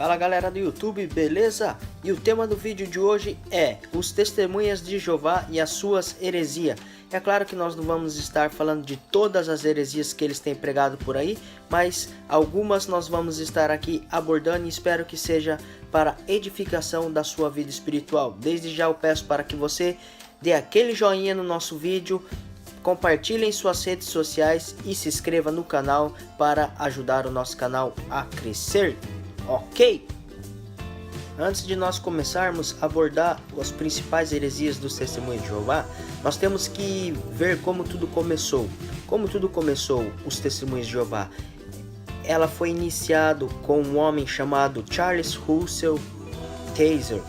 Fala galera do YouTube, beleza? E o tema do vídeo de hoje é os testemunhas de Jeová e as suas heresias. É claro que nós não vamos estar falando de todas as heresias que eles têm pregado por aí, mas algumas nós vamos estar aqui abordando e espero que seja para edificação da sua vida espiritual. Desde já eu peço para que você dê aquele joinha no nosso vídeo, compartilhe em suas redes sociais e se inscreva no canal para ajudar o nosso canal a crescer. Ok? Antes de nós começarmos a abordar as principais heresias dos testemunhos de Jeová, nós temos que ver como tudo começou. Como tudo começou, os testemunhos de Jeová. Ela foi iniciado com um homem chamado Charles Russell Tazer.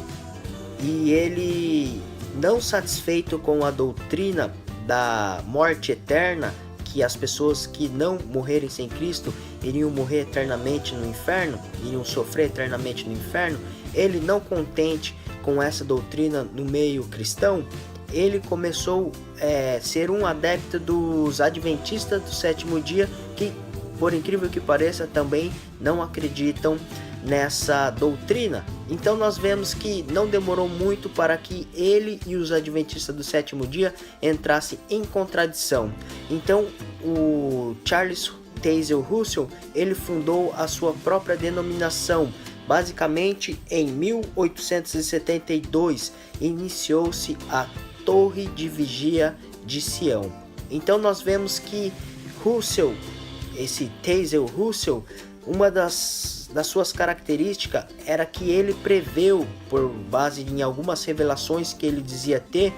E ele, não satisfeito com a doutrina da morte eterna, que as pessoas que não morrerem sem Cristo iriam morrer eternamente no inferno, iriam sofrer eternamente no inferno, ele, não contente com essa doutrina no meio cristão, ele começou a ser um adepto dos adventistas do sétimo dia, que, por incrível que pareça, também não acreditam nessa doutrina. Então nós vemos que não demorou muito para que ele e os adventistas do sétimo dia entrassem em contradição. Então o Charles Taze Russell, ele fundou a sua própria denominação. Basicamente em 1872 iniciou-se a Torre de Vigia de Sião. Então nós vemos que Russell, esse Taze Russell, uma das suas características era que ele preveu, por base em algumas revelações que ele dizia ter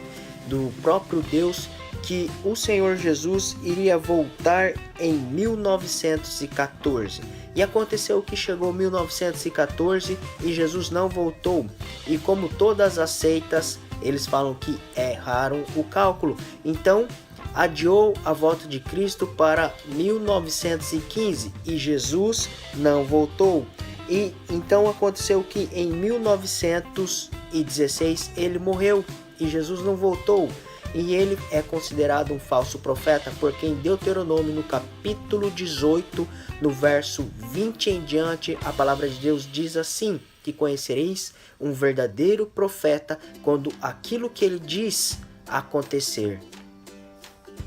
do próprio Deus, que o Senhor Jesus iria voltar em 1914. E aconteceu que chegou 1914 e Jesus não voltou. E como todas as seitas, eles falam que erraram o cálculo. Então adiou a volta de Cristo para 1915 e Jesus não voltou. E então aconteceu que em 1916 ele morreu e Jesus não voltou. E ele é considerado um falso profeta, porque em Deuteronômio, no capítulo 18, no verso 20 em diante, a palavra de Deus diz assim: que conhecereis um verdadeiro profeta quando aquilo que ele diz acontecer.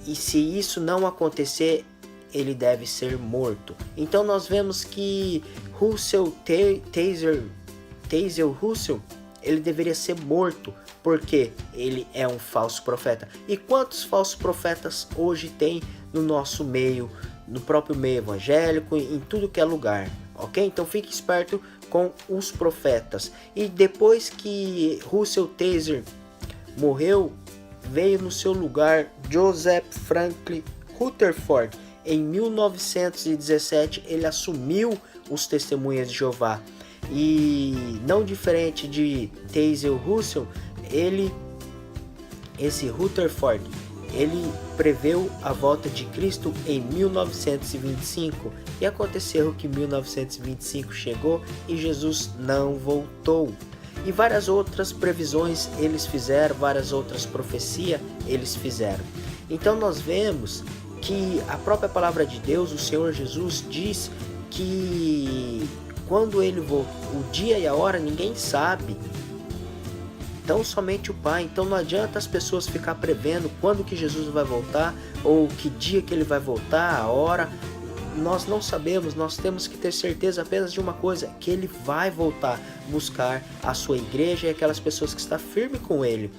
E se isso não acontecer, ele deve ser morto. Então nós vemos que Taze Russell, ele deveria ser morto, porque ele é um falso profeta. E quantos falsos profetas hoje tem no nosso meio, no próprio meio evangélico, em tudo que é lugar, ok? Então fique esperto com os profetas. E depois que Russell Tazer morreu, veio no seu lugar Joseph Franklin Rutherford. Em 1917 ele assumiu os testemunhas de Jeová. E não diferente de Taze Russell, esse Rutherford, ele preveu a volta de Cristo em 1925. E aconteceu que 1925 chegou e Jesus não voltou. E várias outras previsões eles fizeram, várias outras profecias eles fizeram. Então nós vemos que a própria palavra de Deus, o Senhor Jesus, diz que quando ele voltou, o dia e a hora ninguém sabe, então somente o Pai. Então não adianta as pessoas ficar prevendo quando que Jesus vai voltar, ou que dia que ele vai voltar, a hora. Nós não sabemos, nós temos que ter certeza apenas de uma coisa, que ele vai voltar buscar a sua igreja e aquelas pessoas que estão firmes com ele.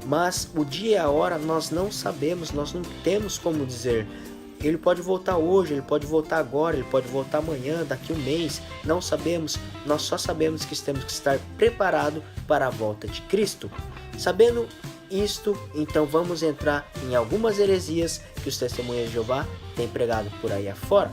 Mas o dia e a hora nós não sabemos, nós não temos como dizer. Ele pode voltar hoje, ele pode voltar agora, ele pode voltar amanhã, daqui a um mês, não sabemos. Nós só sabemos que temos que estar preparados para a volta de Cristo. Sabendo isto, então vamos entrar em algumas heresias que os testemunhas de Jeová têm pregado por aí afora.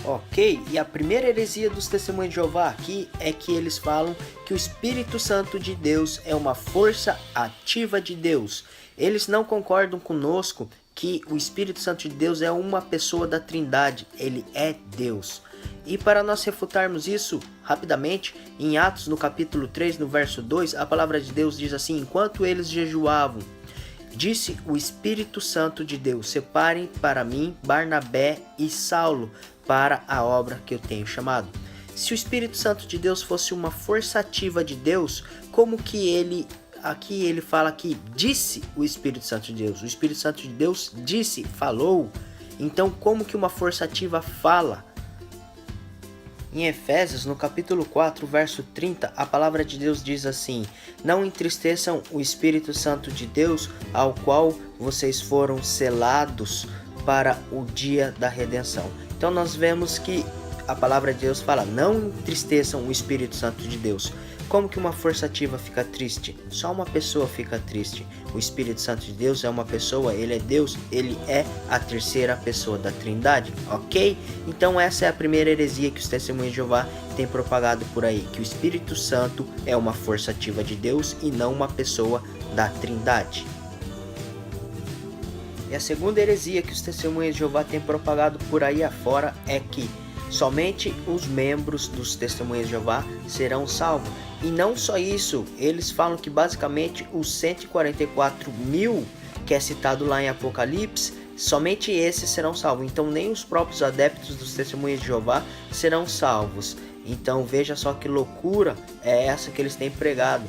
Ok, e a primeira heresia dos testemunhos de Jeová aqui é que eles falam que o Espírito Santo de Deus é uma força ativa de Deus. Eles não concordam conosco que o Espírito Santo de Deus é uma pessoa da Trindade, ele é Deus. E para nós refutarmos isso rapidamente, em Atos no capítulo 3, no verso 2, a palavra de Deus diz assim: enquanto eles jejuavam, disse o Espírito Santo de Deus: separem para mim Barnabé e Saulo para a obra que eu tenho chamado. Se o Espírito Santo de Deus fosse uma força ativa de Deus, como que aqui ele fala que disse o Espírito Santo de Deus? O Espírito Santo de Deus disse, falou. Então como que uma força ativa fala? Em Efésios, no capítulo 4, verso 30, a palavra de Deus diz assim: não entristeçam o Espírito Santo de Deus, ao qual vocês foram selados para o dia da redenção. Então nós vemos que a palavra de Deus fala: não entristeçam o Espírito Santo de Deus. Como que uma força ativa fica triste? Só uma pessoa fica triste. O Espírito Santo de Deus é uma pessoa, ele é Deus, ele é a terceira pessoa da Trindade, ok? Então essa é a primeira heresia que os Testemunhas de Jeová têm propagado por aí, que o Espírito Santo é uma força ativa de Deus e não uma pessoa da Trindade. E a segunda heresia que os Testemunhas de Jeová têm propagado por aí afora é que somente os membros dos Testemunhas de Jeová serão salvos. E não só isso, eles falam que basicamente os 144 mil que é citado lá em Apocalipse, somente esses serão salvos. Então nem os próprios adeptos dos Testemunhas de Jeová serão salvos. Então veja só que loucura é essa que eles têm pregado.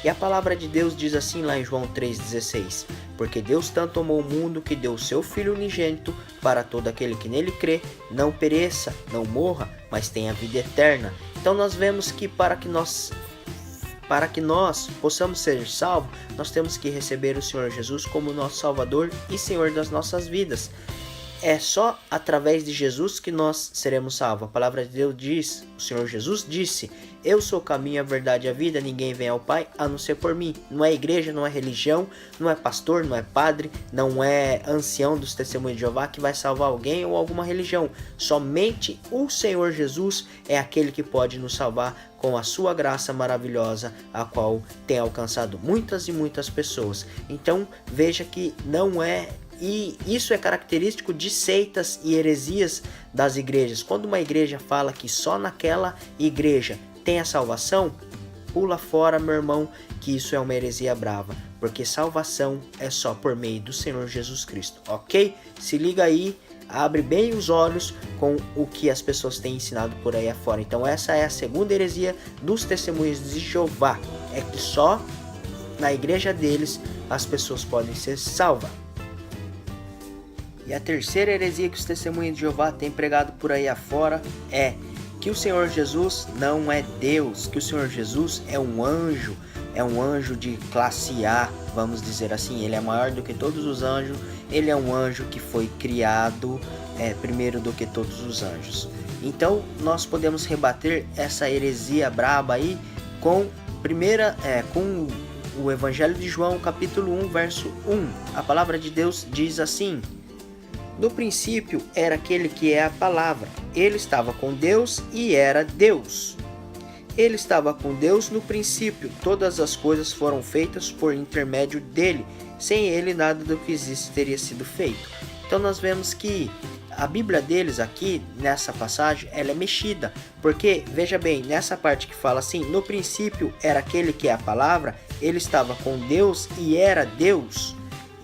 E a palavra de Deus diz assim lá em João 3,16: porque Deus tanto amou o mundo que deu o seu Filho unigênito para todo aquele que nele crê, não pereça, não morra, mas tenha vida eterna. Então nós vemos que para que nós possamos ser salvos, nós temos que receber o Senhor Jesus como nosso Salvador e Senhor das nossas vidas. É só através de Jesus que nós seremos salvos. A palavra de Deus diz, o Senhor Jesus disse: eu sou o caminho, a verdade e a vida, ninguém vem ao Pai a não ser por mim. Não é igreja, não é religião, não é pastor, não é padre, não é ancião dos Testemunhos de Jeová que vai salvar alguém ou alguma religião. Somente o Senhor Jesus é aquele que pode nos salvar com a sua graça maravilhosa, a qual tem alcançado muitas e muitas pessoas. Então veja que não é... E isso é característico de seitas e heresias das igrejas. Quando uma igreja fala que só naquela igreja tem a salvação, pula fora, meu irmão, que isso é uma heresia brava. Porque salvação é só por meio do Senhor Jesus Cristo, ok? Se liga aí, abre bem os olhos com o que as pessoas têm ensinado por aí afora. Então essa é a segunda heresia dos Testemunhos de Jeová. É que só na igreja deles as pessoas podem ser salvas. E a terceira heresia que os Testemunhas de Jeová têm pregado por aí afora é que o Senhor Jesus não é Deus, que o Senhor Jesus é um anjo de classe A, vamos dizer assim. Ele é maior do que todos os anjos, ele é um anjo que foi criado primeiro do que todos os anjos. Então nós podemos rebater essa heresia braba aí com o Evangelho de João, capítulo 1, verso 1. A palavra de Deus diz assim: no princípio era aquele que é a palavra. Ele estava com Deus e era Deus. Ele estava com Deus no princípio. Todas as coisas foram feitas por intermédio dele. Sem ele nada do que existe teria sido feito. Então nós vemos que a Bíblia deles aqui, nessa passagem, ela é mexida. Porque, veja bem, nessa parte que fala assim: no princípio era aquele que é a palavra. Ele estava com Deus e era Deus.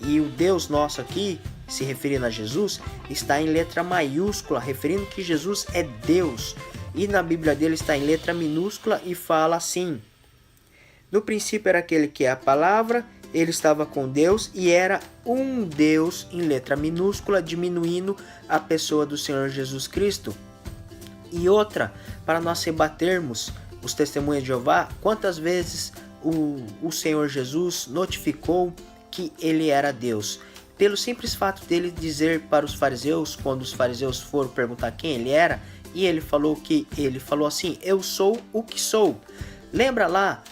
E o Deus nosso aqui, se referindo a Jesus, está em letra maiúscula, referindo que Jesus é Deus. E na Bíblia dele está em letra minúscula e fala assim: no princípio era aquele que é a palavra, ele estava com Deus e era um Deus, em letra minúscula, diminuindo a pessoa do Senhor Jesus Cristo. E outra, para nós rebatermos os Testemunhas de Jeová, quantas vezes o Senhor Jesus notificou que ele era Deus? Pelo simples fato dele dizer para os fariseus, quando os fariseus foram perguntar quem ele era, e ele falou assim: eu sou o que sou. Lembra lá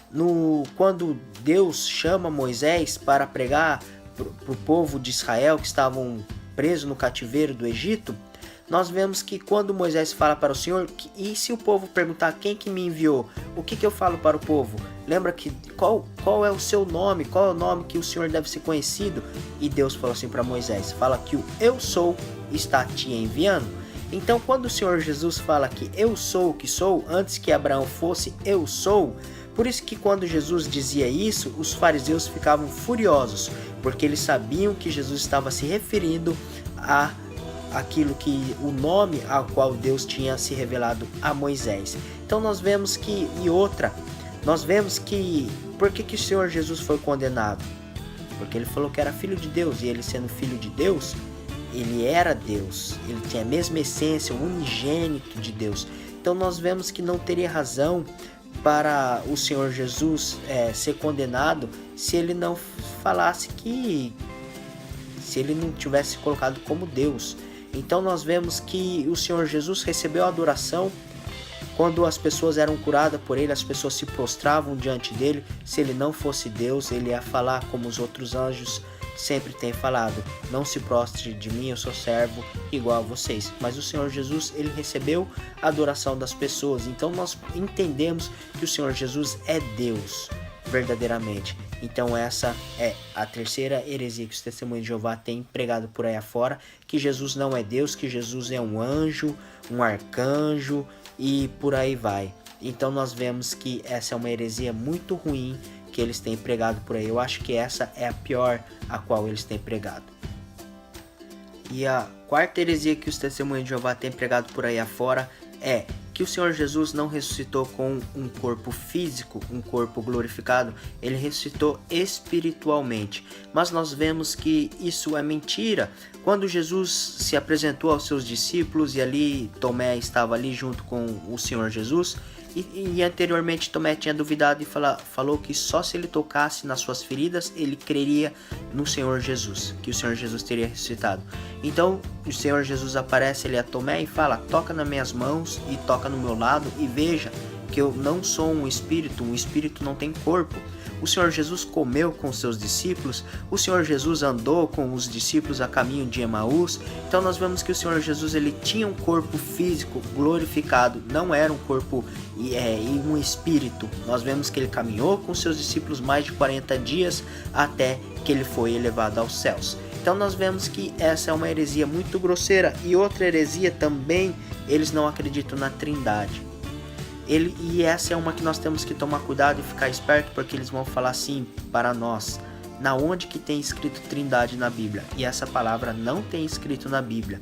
quando Deus chama Moisés para pregar para o povo de Israel que estavam presos no cativeiro do Egito? Nós vemos que quando Moisés fala para o Senhor, e se o povo perguntar quem que me enviou, o que eu falo para o povo? Lembra que qual é o seu nome, qual é o nome que o Senhor deve ser conhecido? E Deus falou assim para Moisés, fala que o eu sou está te enviando. Então quando o Senhor Jesus fala que eu sou o que sou, antes que Abraão fosse eu sou, por isso que quando Jesus dizia isso, os fariseus ficavam furiosos, porque eles sabiam que Jesus estava se referindo a aquilo que o nome ao qual Deus tinha se revelado a Moisés. Então nós vemos que, por que o Senhor Jesus foi condenado? Porque ele falou que era filho de Deus, e ele sendo filho de Deus, ele era Deus, ele tinha a mesma essência, o unigênito de Deus. Então nós vemos que não teria razão para o Senhor Jesus ser condenado se ele não falasse se ele não tivesse colocado como Deus. Então nós vemos que o Senhor Jesus recebeu a adoração quando as pessoas eram curadas por ele, as pessoas se prostravam diante dele. Se ele não fosse Deus, ele ia falar como os outros anjos sempre têm falado: não se prostre de mim, eu sou servo igual a vocês. Mas o Senhor Jesus, ele recebeu a adoração das pessoas. Então nós entendemos que o Senhor Jesus é Deus verdadeiramente. Então essa é a terceira heresia que os Testemunhos de Jeová têm pregado por aí afora, que Jesus não é Deus, que Jesus é um anjo, um arcanjo e por aí vai. Então nós vemos que essa é uma heresia muito ruim que eles têm pregado por aí. Eu acho que essa é a pior a qual eles têm pregado. E a quarta heresia que os Testemunhos de Jeová têm pregado por aí afora é que o Senhor Jesus não ressuscitou com um corpo físico, um corpo glorificado, ele ressuscitou espiritualmente. Mas nós vemos que isso é mentira. Quando Jesus se apresentou aos seus discípulos e ali Tomé estava ali junto com o Senhor Jesus, e anteriormente Tomé tinha duvidado e falou que só se ele tocasse nas suas feridas ele creria no Senhor Jesus, que o Senhor Jesus teria ressuscitado. Então o Senhor Jesus aparece ali a Tomé e fala: toca nas minhas mãos e toca no meu lado e veja que eu não sou um espírito não tem corpo. O Senhor Jesus comeu com seus discípulos, o Senhor Jesus andou com os discípulos a caminho de Emaús. Então nós vemos que o Senhor Jesus ele tinha um corpo físico glorificado, não era um corpo e um espírito. Nós vemos que ele caminhou com seus discípulos mais de 40 dias até que ele foi elevado aos céus. Então nós vemos que essa é uma heresia muito grosseira. E outra heresia também, eles não acreditam na Trindade. E essa é uma que nós temos que tomar cuidado e ficar esperto, porque eles vão falar assim para nós: na onde que tem escrito Trindade na Bíblia? E essa palavra não tem escrito na Bíblia.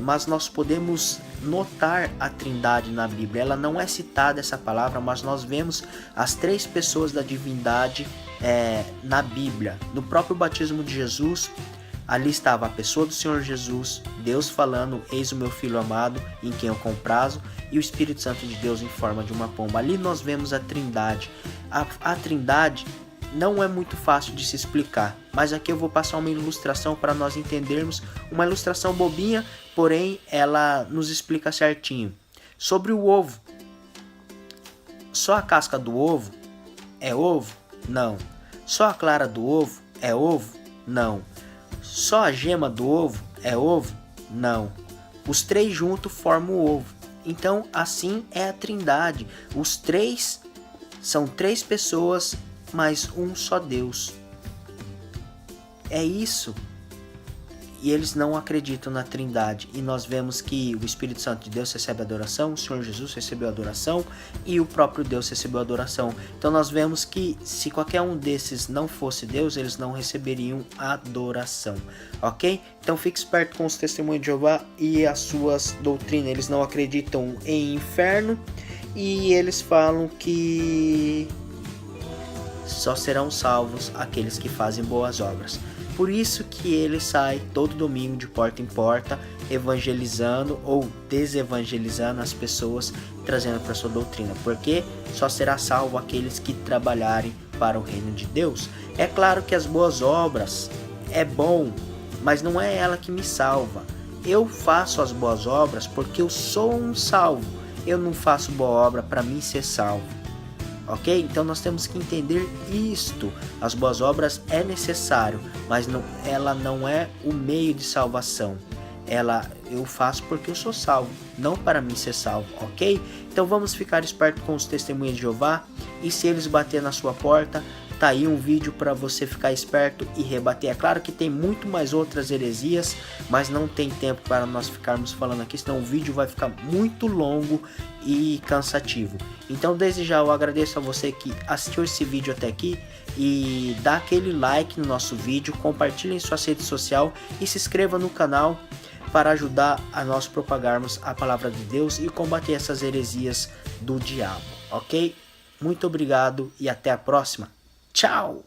Mas nós podemos notar a Trindade na Bíblia. Ela não é citada essa palavra, mas nós vemos as três pessoas da divindade na Bíblia. No próprio batismo de Jesus, ali estava a pessoa do Senhor Jesus, Deus falando: eis o meu filho amado, em quem eu comprazo, e o Espírito Santo de Deus em forma de uma pomba. Ali nós vemos a Trindade. A Trindade não é muito fácil de se explicar, mas aqui eu vou passar uma ilustração para nós entendermos, uma ilustração bobinha, porém ela nos explica certinho. Sobre o ovo: só a casca do ovo é ovo? Não. Só a clara do ovo é ovo? Não. Só a gema do ovo é ovo? Não. Os três juntos formam o ovo. Então assim é a Trindade. Os três são três pessoas, mas um só Deus. É isso. E eles não acreditam na Trindade. E nós vemos que o Espírito Santo de Deus recebe adoração, o Senhor Jesus recebeu adoração e o próprio Deus recebeu adoração. Então nós vemos que se qualquer um desses não fosse Deus, eles não receberiam adoração. Ok? Então fique esperto com os Testemunhos de Jeová e as suas doutrinas. Eles não acreditam em inferno e eles falam que só serão salvos aqueles que fazem boas obras. Por isso que ele sai todo domingo de porta em porta, evangelizando ou desevangelizando as pessoas, trazendo para sua doutrina, porque só será salvo aqueles que trabalharem para o reino de Deus. É claro que as boas obras é bom, mas não é ela que me salva. Eu faço as boas obras porque eu sou um salvo. Eu não faço boa obra para mim ser salvo. Ok? Então nós temos que entender isto. As boas obras é necessário, mas ela não é o meio de salvação. Eu faço porque eu sou salvo, não para mim ser salvo, ok? Então vamos ficar esperto com os Testemunhos de Jeová, e se eles baterem na sua porta, tá aí um vídeo para você ficar esperto e rebater. É claro que tem muito mais outras heresias, mas não tem tempo para nós ficarmos falando aqui, senão o vídeo vai ficar muito longo e cansativo. Então desde já eu agradeço a você que assistiu esse vídeo até aqui, e dá aquele like no nosso vídeo, compartilhe em sua rede social e se inscreva no canal. para ajudar a nós propagarmos a palavra de Deus e combater essas heresias do diabo, ok? Muito obrigado e até a próxima. Tchau!